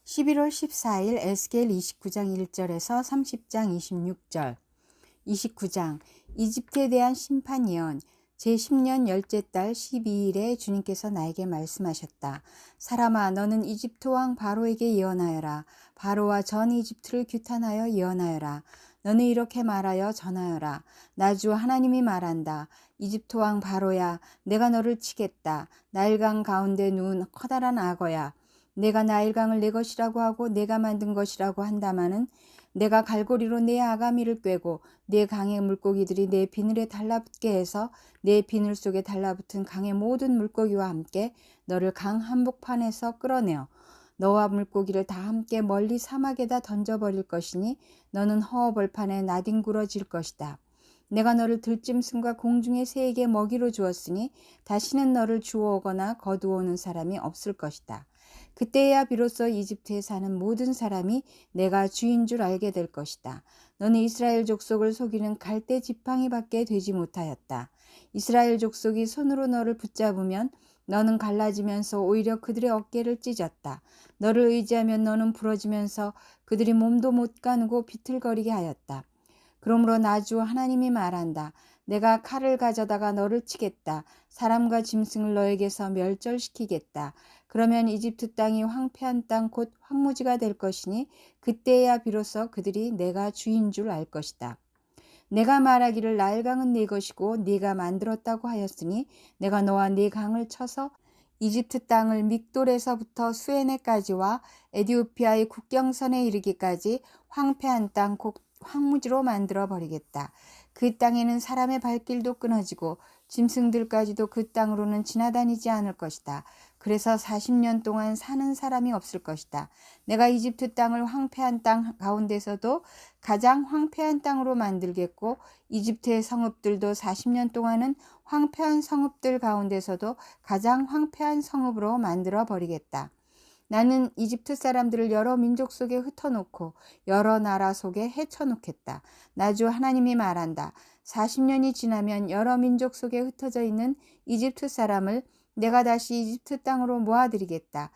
11월 14일 에스겔 29장 1절에서 30장 26절. 29장 이집트에 대한 심판 예언. 제10년 열째 달 12일에 주님께서 나에게 말씀하셨다. 사람아, 너는 이집트 왕 바로에게 예언하여라. 바로와 전 이집트를 규탄하여 예언하여라. 너는 이렇게 말하여 전하여라. 나 주 하나님이 말한다. 이집트 왕 바로야, 내가 너를 치겠다. 나일강 가운데 누운 커다란 악어야. 내가 나일강을 내 것이라고 하고 내가 만든 것이라고 한다마는 내가 갈고리로 내 아가미를 꿰고 내 강의 물고기들이 내 비늘에 달라붙게 해서 내 비늘 속에 달라붙은 강의 모든 물고기와 함께 너를 강 한복판에서 끌어내어 너와 물고기를 다 함께 멀리 사막에다 던져버릴 것이니 너는 허허벌판에 나뒹굴어질 것이다. 내가 너를 들짐승과 공중의 새에게 먹이로 주었으니 다시는 너를 주워오거나 거두어오는 사람이 없을 것이다. 그때야 비로소 이집트에 사는 모든 사람이 내가 주인 줄 알게 될 것이다. 너는 이스라엘 족속을 속이는 갈대 지팡이밖에 되지 못하였다. 이스라엘 족속이 손으로 너를 붙잡으면 너는 갈라지면서 오히려 그들의 어깨를 찢었다. 너를 의지하면 너는 부러지면서 그들이 몸도 못 가누고 비틀거리게 하였다. 그러므로 나 주 하나님이 말한다. 내가 칼을 가져다가 너를 치겠다. 사람과 짐승을 너에게서 멸절시키겠다. 그러면 이집트 땅이 황폐한 땅 곧 황무지가 될 것이니 그때야 비로소 그들이 내가 주인 줄 알 것이다. 내가 말하기를 나일강은 네 것이고 네가 만들었다고 하였으니 내가 너와 네 강을 쳐서 이집트 땅을 믹돌에서부터 수에네까지와 에디오피아의 국경선에 이르기까지 황폐한 땅 곧 황무지로 만들어 버리겠다. 그 땅에는 사람의 발길도 끊어지고 짐승들까지도 그 땅으로는 지나다니지 않을 것이다. 그래서 40년 동안 사는 사람이 없을 것이다. 내가 이집트 땅을 황폐한 땅 가운데서도 가장 황폐한 땅으로 만들겠고 이집트의 성읍들도 40년 동안은 황폐한 성읍들 가운데서도 가장 황폐한 성읍으로 만들어 버리겠다. 나는 이집트 사람들을 여러 민족 속에 흩어놓고 여러 나라 속에 헤쳐놓겠다. 나 주 하나님이 말한다. 40년이 지나면 여러 민족 속에 흩어져 있는 이집트 사람을 내가 다시 이집트 땅으로 모아들이겠다.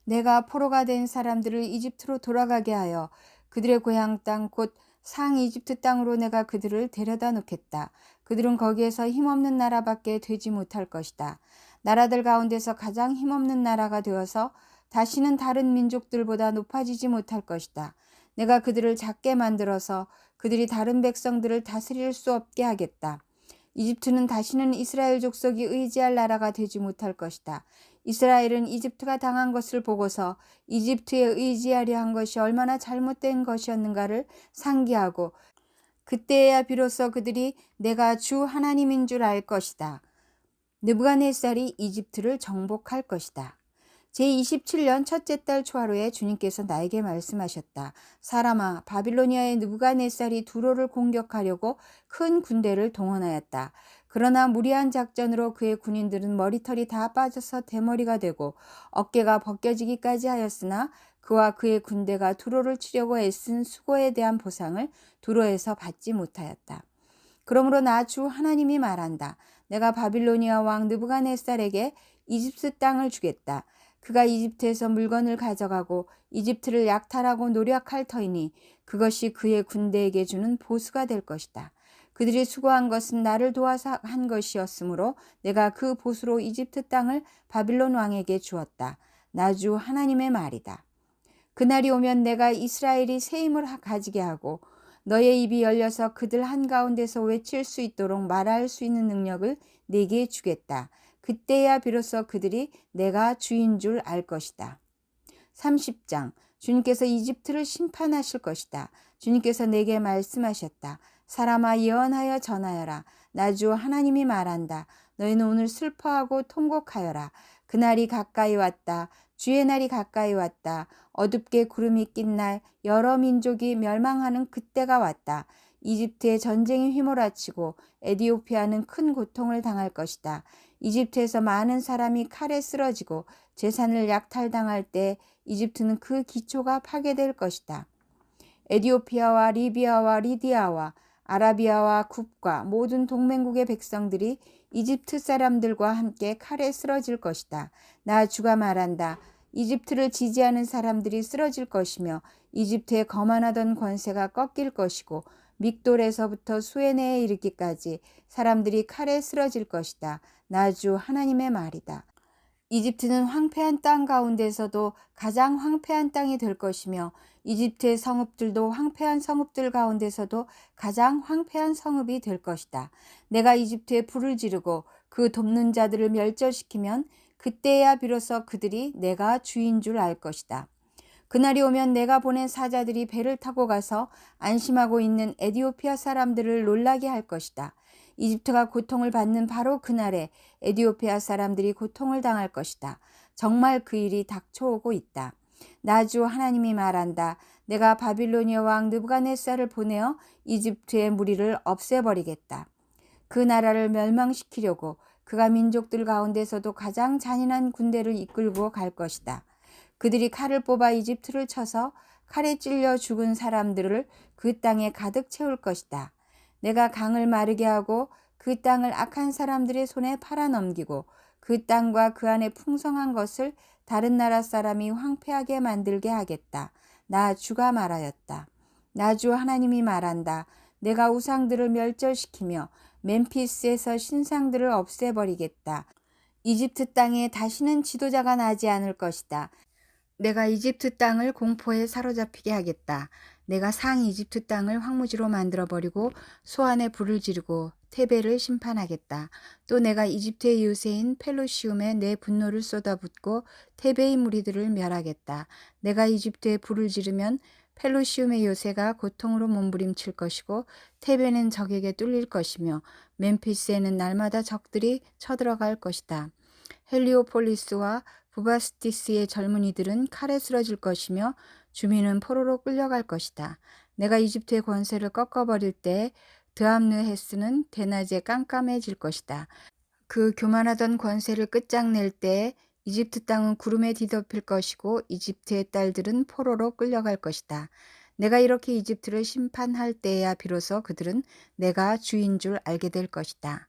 내가 포로가 된 사람들을 이집트로 돌아가게 하여 그들의 고향 땅 곧 상 이집트 땅으로 내가 그들을 데려다 놓겠다. 그들은 거기에서 힘없는 나라밖에 되지 못할 것이다. 나라들 가운데서 가장 힘없는 나라가 되어서 다시는 다른 민족들보다 높아지지 못할 것이다. 내가 그들을 작게 만들어서 그들이 다른 백성들을 다스릴 수 없게 하겠다. 이집트는 다시는 이스라엘 족속이 의지할 나라가 되지 못할 것이다. 이스라엘은 이집트가 당한 것을 보고서 이집트에 의지하려 한 것이 얼마나 잘못된 것이었는가를 상기하고 그때야 비로소 그들이 내가 주 하나님인 줄 알 것이다. 느부갓네살이 이집트를 정복할 것이다. 제27년 첫째 달 초하루에 주님께서 나에게 말씀하셨다. 사람아, 바빌로니아의 느부갓네살이 두로를 공격하려고 큰 군대를 동원하였다. 그러나 무리한 작전으로 그의 군인들은 머리털이 다 빠져서 대머리가 되고 어깨가 벗겨지기까지 하였으나 그와 그의 군대가 두로를 치려고 애쓴 수고에 대한 보상을 두로에서 받지 못하였다. 그러므로 나 주 하나님이 말한다. 내가 바빌로니아 왕 느부갓네살에게 이집트 땅을 주겠다. 그가 이집트에서 물건을 가져가고 이집트를 약탈하고 노략할 터이니 그것이 그의 군대에게 주는 보수가 될 것이다. 그들이 수고한 것은 나를 도와서 한 것이었으므로 내가 그 보수로 이집트 땅을 바빌론 왕에게 주었다. 나 주 하나님의 말이다. 그날이 오면 내가 이스라엘이 새 힘을 가지게 하고 너의 입이 열려서 그들 한가운데서 외칠 수 있도록 말할 수 있는 능력을 네게 주겠다. 그때야 비로소 그들이 내가 주인 줄 알 것이다. 30장 주님께서 이집트를 심판하실 것이다. 주님께서 내게 말씀하셨다. 사람아, 예언하여 전하여라. 나 주 하나님이 말한다. 너희는 오늘 슬퍼하고 통곡하여라. 그날이 가까이 왔다. 주의 날이 가까이 왔다. 어둡게 구름이 낀 날 여러 민족이 멸망하는 그때가 왔다. 이집트의 전쟁이 휘몰아치고 에디오피아는 큰 고통을 당할 것이다. 이집트에서 많은 사람이 칼에 쓰러지고 재산을 약탈당할 때 이집트는 그 기초가 파괴될 것이다. 에디오피아와 리비아와 리디아와 아라비아와 굽과 모든 동맹국의 백성들이 이집트 사람들과 함께 칼에 쓰러질 것이다. 나 주가 말한다. 이집트를 지지하는 사람들이 쓰러질 것이며 이집트의 거만하던 권세가 꺾일 것이고 믹돌에서부터 수에네에 이르기까지 사람들이 칼에 쓰러질 것이다. 나 주 하나님의 말이다. 이집트는 황폐한 땅 가운데서도 가장 황폐한 땅이 될 것이며 이집트의 성읍들도 황폐한 성읍들 가운데서도 가장 황폐한 성읍이 될 것이다. 내가 이집트에 불을 지르고 그 돕는 자들을 멸절시키면 그때야 비로소 그들이 내가 주인 줄 알 것이다. 그날이 오면 내가 보낸 사자들이 배를 타고 가서 안심하고 있는 에디오피아 사람들을 놀라게 할 것이다. 이집트가 고통을 받는 바로 그날에 에디오피아 사람들이 고통을 당할 것이다. 정말 그 일이 닥쳐오고 있다. 나 주 하나님이 말한다. 내가 바빌로니아 왕 느부갓네살을 보내어 이집트의 무리를 없애버리겠다. 그 나라를 멸망시키려고 그가 민족들 가운데서도 가장 잔인한 군대를 이끌고 갈 것이다. 그들이 칼을 뽑아 이집트를 쳐서 칼에 찔려 죽은 사람들을 그 땅에 가득 채울 것이다. 내가 강을 마르게 하고 그 땅을 악한 사람들의 손에 팔아넘기고 그 땅과 그 안에 풍성한 것을 다른 나라 사람이 황폐하게 만들게 하겠다. 나 주가 말하였다. 나 주 하나님이 말한다. 내가 우상들을 멸절시키며 멤피스에서 신상들을 없애버리겠다. 이집트 땅에 다시는 지도자가 나지 않을 것이다. 내가 이집트 땅을 공포에 사로잡히게 하겠다. 내가 상 이집트 땅을 황무지로 만들어버리고 소안에 불을 지르고 테베를 심판하겠다. 또 내가 이집트의 요새인 펠루시움에 내 분노를 쏟아붓고 테베의 무리들을 멸하겠다. 내가 이집트에 불을 지르면 펠루시움의 요새가 고통으로 몸부림칠 것이고 테베는 적에게 뚫릴 것이며 멤피스에는 날마다 적들이 쳐들어갈 것이다. 헬리오폴리스와 부바스티스의 젊은이들은 칼에 쓰러질 것이며 주민은 포로로 끌려갈 것이다. 내가 이집트의 권세를 꺾어버릴 때 드함느헤스는 대낮에 깜깜해질 것이다. 그 교만하던 권세를 끝장낼 때 이집트 땅은 구름에 뒤덮일 것이고 이집트의 딸들은 포로로 끌려갈 것이다. 내가 이렇게 이집트를 심판할 때야 비로소 그들은 내가 주인 줄 알게 될 것이다.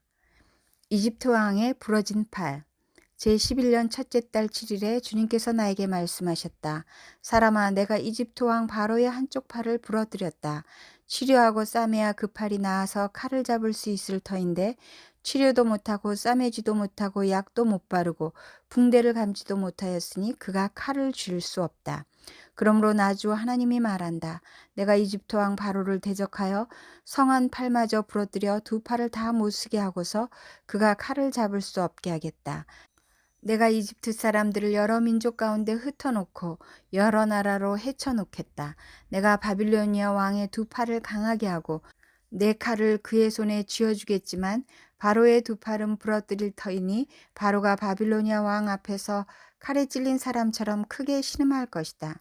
이집트 왕의 부러진 팔. 제11년 첫째 달 7일에 주님께서 나에게 말씀하셨다. 사람아, 내가 이집트 왕 바로의 한쪽 팔을 부러뜨렸다. 치료하고 싸매야 그 팔이 나아서 칼을 잡을 수 있을 터인데 치료도 못하고 싸매지도 못하고 약도 못 바르고 붕대를 감지도 못하였으니 그가 칼을 쥘 수 없다. 그러므로 나 주 하나님이 말한다. 내가 이집트 왕 바로를 대적하여 성한 팔마저 부러뜨려 두 팔을 다 못쓰게 하고서 그가 칼을 잡을 수 없게 하겠다. 내가 이집트 사람들을 여러 민족 가운데 흩어놓고 여러 나라로 헤쳐놓겠다. 내가 바빌로니아 왕의 두 팔을 강하게 하고 내 칼을 그의 손에 쥐어주겠지만 바로의 두 팔은 부러뜨릴 터이니 바로가 바빌로니아 왕 앞에서 칼에 찔린 사람처럼 크게 신음할 것이다.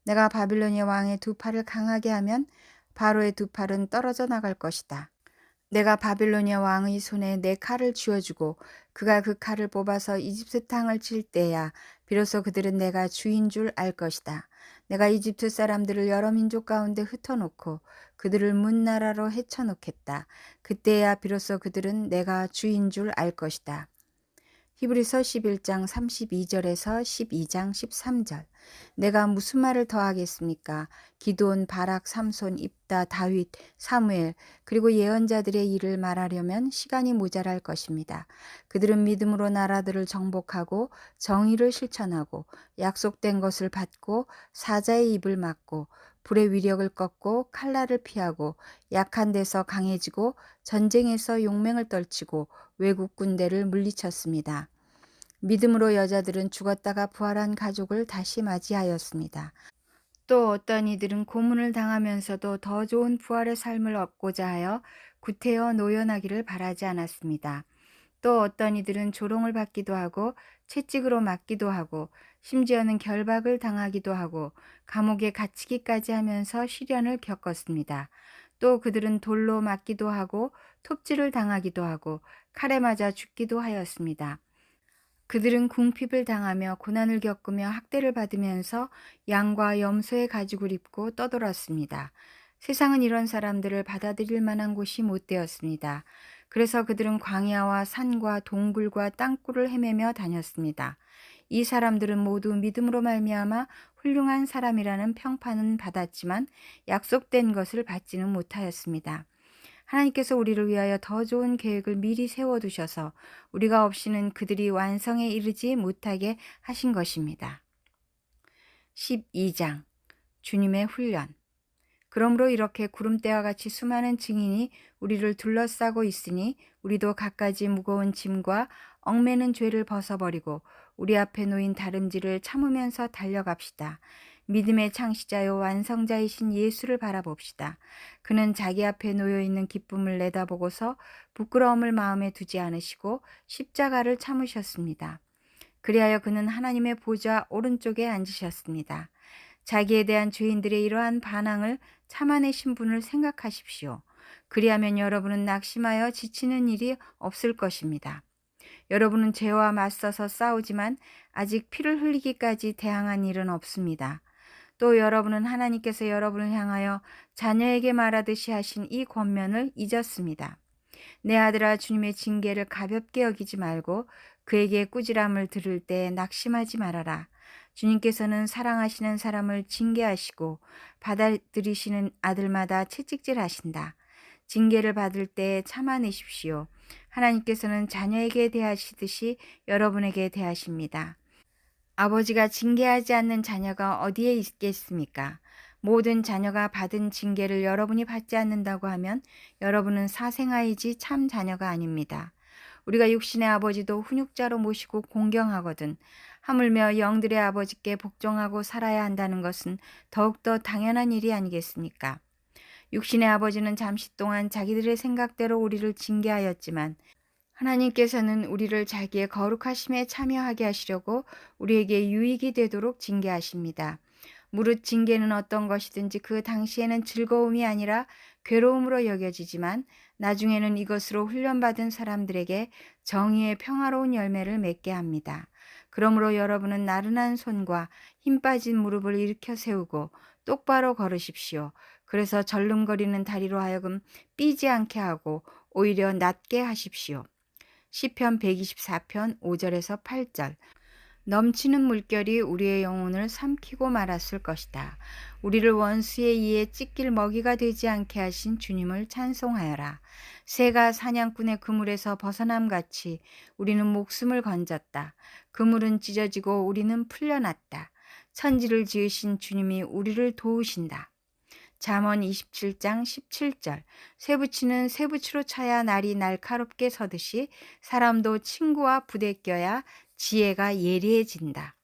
내가 바빌로니아 왕의 두 팔을 강하게 하면 바로의 두 팔은 떨어져 나갈 것이다. 내가 바빌로니아 왕의 손에 내 칼을 쥐어주고 그가 그 칼을 뽑아서 이집트 땅을 칠 때야 비로소 그들은 내가 주인 줄 알 것이다. 내가 이집트 사람들을 여러 민족 가운데 흩어놓고 그들을 문나라로 헤쳐놓겠다. 그때야 비로소 그들은 내가 주인 줄 알 것이다. 히브리서 11장 32절에서 12장 13절. 내가 무슨 말을 더하겠습니까? 기드온, 바락, 삼손, 입다, 다윗, 사무엘 그리고 예언자들의 일을 말하려면 시간이 모자랄 것입니다. 그들은 믿음으로 나라들을 정복하고 정의를 실천하고 약속된 것을 받고 사자의 입을 막고 불의 위력을 꺾고 칼날을 피하고 약한 데서 강해지고 전쟁에서 용맹을 떨치고 외국 군대를 물리쳤습니다. 믿음으로 여자들은 죽었다가 부활한 가족을 다시 맞이하였습니다. 또 어떤 이들은 고문을 당하면서도 더 좋은 부활의 삶을 얻고자 하여 구태여 노연하기를 바라지 않았습니다. 또 어떤 이들은 조롱을 받기도 하고 채찍으로 맞기도 하고 심지어는 결박을 당하기도 하고 감옥에 갇히기까지 하면서 시련을 겪었습니다. 또 그들은 돌로 맞기도 하고 톱질을 당하기도 하고 칼에 맞아 죽기도 하였습니다. 그들은 궁핍을 당하며 고난을 겪으며 학대를 받으면서 양과 염소의 가죽을 입고 떠돌았습니다. 세상은 이런 사람들을 받아들일 만한 곳이 못 되었습니다. 그래서 그들은 광야와 산과 동굴과 땅굴을 헤매며 다녔습니다. 이 사람들은 모두 믿음으로 말미암아 훌륭한 사람이라는 평판은 받았지만 약속된 것을 받지는 못하였습니다. 하나님께서 우리를 위하여 더 좋은 계획을 미리 세워두셔서 우리가 없이는 그들이 완성에 이르지 못하게 하신 것입니다. 12장 주님의 훈련. 그러므로 이렇게 구름대와 같이 수많은 증인이 우리를 둘러싸고 있으니 우리도 갖가지 무거운 짐과 얽매는 죄를 벗어버리고 우리 앞에 놓인 다름질을 참으면서 달려갑시다. 믿음의 창시자요 완성자이신 예수를 바라봅시다. 그는 자기 앞에 놓여있는 기쁨을 내다보고서 부끄러움을 마음에 두지 않으시고 십자가를 참으셨습니다. 그리하여 그는 하나님의 보좌 오른쪽에 앉으셨습니다. 자기에 대한 죄인들의 이러한 반항을 참아내신 분을 생각하십시오. 그리하면 여러분은 낙심하여 지치는 일이 없을 것입니다. 여러분은 죄와 맞서서 싸우지만 아직 피를 흘리기까지 대항한 일은 없습니다. 또 여러분은 하나님께서 여러분을 향하여 자녀에게 말하듯이 하신 이 권면을 잊었습니다. 내 아들아, 주님의 징계를 가볍게 여기지 말고 그에게 꾸지람을 들을 때 낙심하지 말아라. 주님께서는 사랑하시는 사람을 징계하시고 받아들이시는 아들마다 채찍질하신다. 징계를 받을 때 참아내십시오. 하나님께서는 자녀에게 대하시듯이 여러분에게 대하십니다. 아버지가 징계하지 않는 자녀가 어디에 있겠습니까? 모든 자녀가 받은 징계를 여러분이 받지 않는다고 하면 여러분은 사생아이지 참 자녀가 아닙니다. 우리가 육신의 아버지도 훈육자로 모시고 공경하거든 하물며 영들의 아버지께 복종하고 살아야 한다는 것은 더욱더 당연한 일이 아니겠습니까? 육신의 아버지는 잠시 동안 자기들의 생각대로 우리를 징계하였지만 하나님께서는 우리를 자기의 거룩하심에 참여하게 하시려고 우리에게 유익이 되도록 징계하십니다. 무릇 징계는 어떤 것이든지 그 당시에는 즐거움이 아니라 괴로움으로 여겨지지만 나중에는 이것으로 훈련받은 사람들에게 정의의 평화로운 열매를 맺게 합니다. 그러므로 여러분은 나른한 손과 힘 빠진 무릎을 일으켜 세우고 똑바로 걸으십시오. 그래서 절름거리는 다리로 하여금 삐지 않게 하고 오히려 낫게 하십시오. 시편 124편 5절에서 8절. 넘치는 물결이 우리의 영혼을 삼키고 말았을 것이다. 우리를 원수의 이에 찢길 먹이가 되지 않게 하신 주님을 찬송하여라. 새가 사냥꾼의 그물에서 벗어남같이 우리는 목숨을 건졌다. 그물은 찢어지고 우리는 풀려났다. 천지를 지으신 주님이 우리를 도우신다. 잠언 27장 17절. 쇠붙이는 쇠붙이로 쳐야 날이 날카롭게 서듯이 사람도 친구와 부대껴야 지혜가 예리해진다.